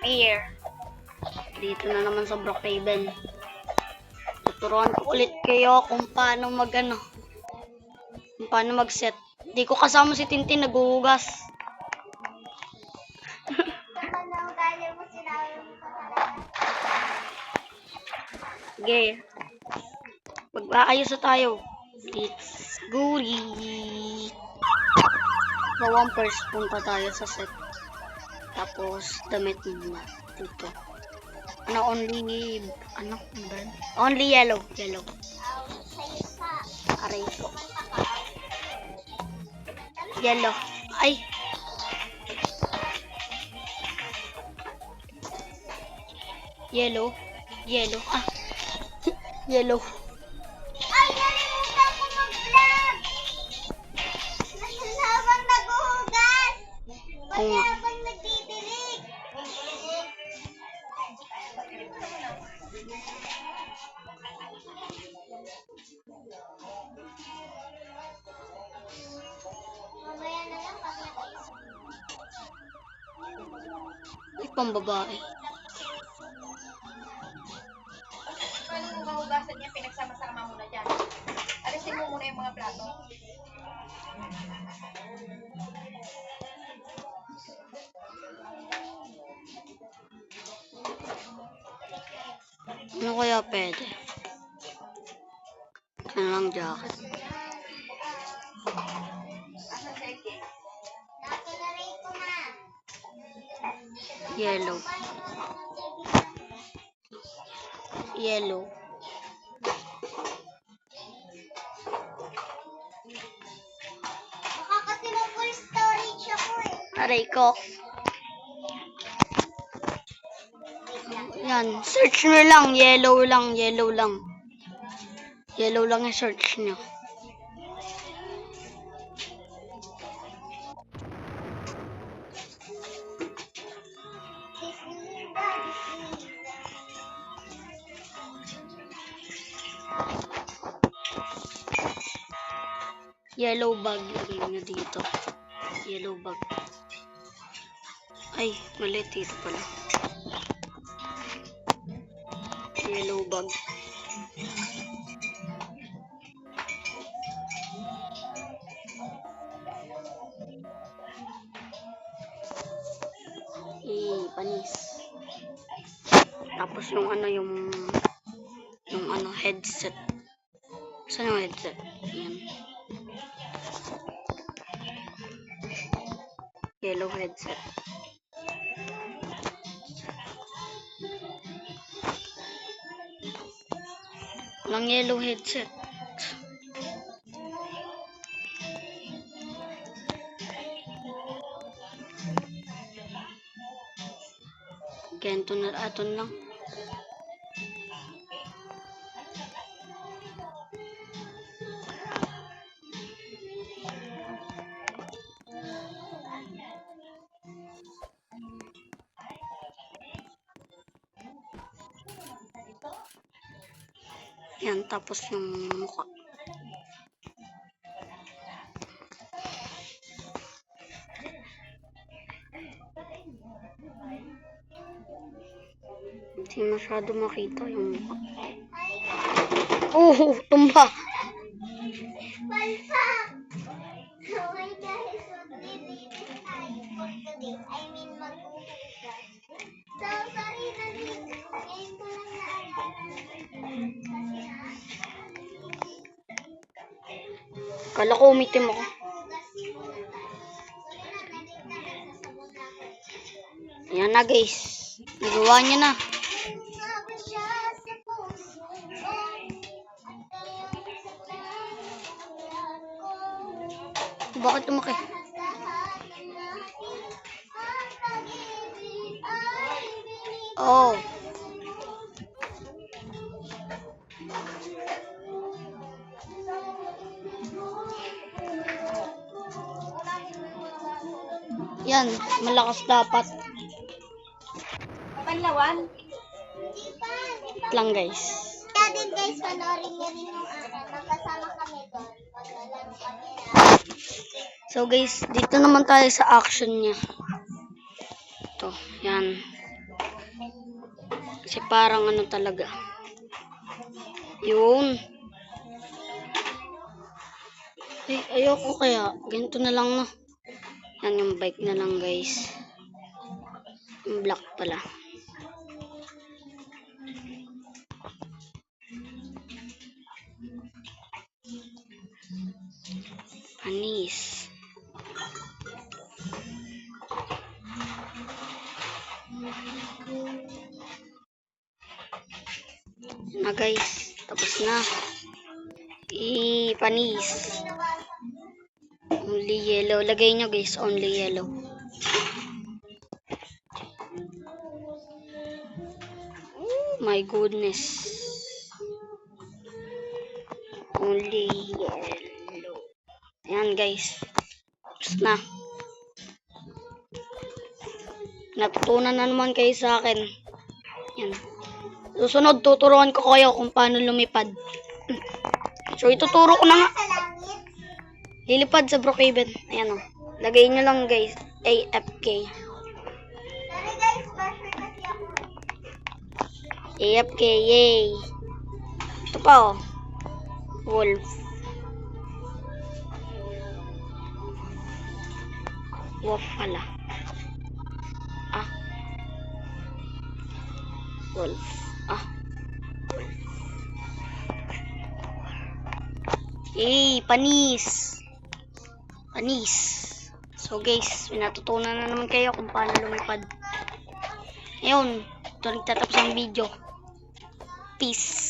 here. Dito na naman sa Brookhaven. Tuturuan ko ulit kayo kung paano kung paano mag-set. Di ko kasama si Tintin, naghuhugas. Okay. Mag-aayos na tayo. Let's go. Bawang first, punta tayo sa set. Tapos, damit muna. Dito. Only yellow. Aray ko. Yellow. Ay. Yellow. Ah. Yellow. Ay, nalimutan ko mag-vlog! Habang naghuhugas! Pati habang nagdidilig! Mamaya na lang pag nakaisip. Ay, pambabae. Paano mo mahugasan niya, pinagsama-sama muna dyan. Alisin mo muna yung mga plato. Ano kaya pwede? Ano lang jacket? Asan sa ike? Nakilaray ko na. Yellow. Baka kasi mag-full storage ako eh. Aray ko. Yan. Search nyo lang. Yellow lang. Yellow lang yung search nyo. Yellow bag. Lagay nyo dito. Yellow bag. Ay, mali. Dito pala. Yellow bag. Panis. Tapos yung headset. Saan yung headset? Yan. Yellow headset. Walang yellow headset. Ganito na aton lang. Yan, tapos yung mukha. Hindi masyado makita yung mukha. Oh, tumba! Palpak! Okay guys, maglilinis tayo for today. I mean, maghuhugas. So, sorry na rin. Ngayon ko lang naalala. Kala ko umitim ako. Ayan na guys. Nagawa niya na. Bakit lumaki? Oh. Yan, malakas dapat. Panlawan? Di Lang guys. Kaya din guys, panoorin niyo rin yung magkasama kami doon. Maglalaro kami na. So guys, dito naman tayo sa action niya. Ito, yan. Kasi parang ano talaga. Yun. Ay, ayoko kaya. Ganito na lang, no. Yan yung bike na lang, guys. Yung black pala. Panis. Na guys, tapos na. Panis. Only yellow. Lagay nyo guys, only yellow. Oh my goodness. Only yellow. Ayan guys. Tapos na. Natutunan na naman kayo sa akin. Yan. Susunod, tuturuan ko kayo kung paano lumipad. So, ituturo ko na nga. Sa langit. Lilipad sa Brookhaven. Ayan o. Lagay nyo lang guys. AFK. Sorry guys, basher kasi ako. AFK. Yay. Ito pa o. Wolf. Wolf pala. Ah. Wolf. Ah. Panis. Panis. So guys, pinatutunan na naman kayo kung paano lumipad. Ayun, ito nagtatapos ang video. Peace.